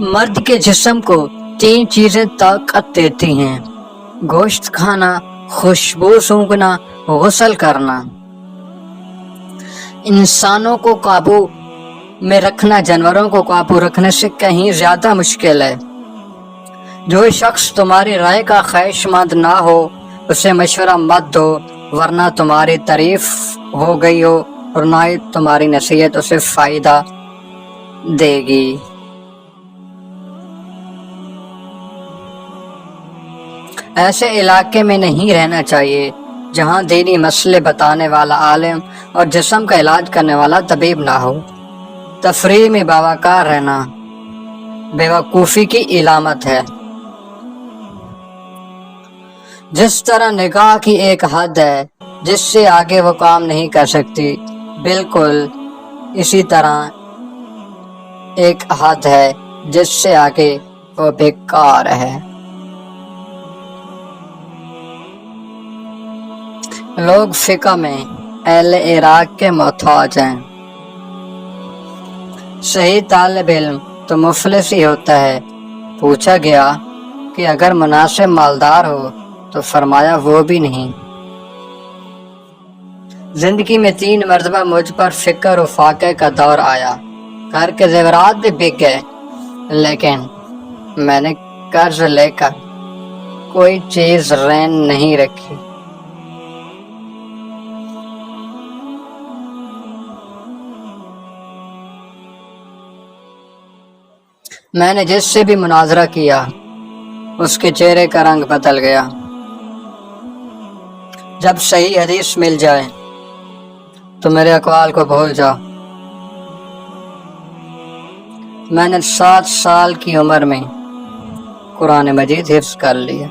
مرد کے جسم کو 3 چیزیں طاقت دیتی ہیں: گوشت کھانا، خوشبو سونگھنا، غسل کرنا۔ انسانوں کو قابو میں رکھنا جانوروں کو قابو رکھنے سے کہیں زیادہ مشکل ہے۔ جو شخص تمہاری رائے کا خواہش مند نہ ہو اسے مشورہ مت دو، ورنہ تمہاری تعریف ہو گئی ہو اور نہ ہی تمہاری نصیحت اسے فائدہ دے گی۔ ایسے علاقے میں نہیں رہنا چاہیے جہاں دینی مسئلے بتانے والا عالم اور جسم کا علاج کرنے والا طبیب نہ ہو۔ تفریح میں باوقار رہنا بیوقوفی کی علامت ہے۔ جس طرح نگاہ کی ایک حد ہے جس سے آگے وہ کام نہیں کر سکتی، بالکل اسی طرح ایک حد ہے جس سے آگے وہ بیکار ہے۔ لوگ فقہ میں اہل عراق کے محتاج ہیں۔ صحیح طالب علم تو مفلس ہی ہوتا ہے۔ پوچھا گیا کہ اگر مناسب مالدار ہو تو فرمایا وہ بھی نہیں۔ زندگی میں 3 مرتبہ مجھ پر فکر و فاقے کا دور آیا۔ گھر کے زیورات بھی بک گئے، لیکن میں نے قرض لے کر کوئی چیز رہن نہیں رکھی۔ میں نے جس سے بھی مناظرہ کیا اس کے چہرے کا رنگ بدل گیا۔ جب صحیح حدیث مل جائے تو میرے اقوال کو بھول جاؤ۔ میں نے 7 سال کی عمر میں قرآن مجید حفظ کر لیا۔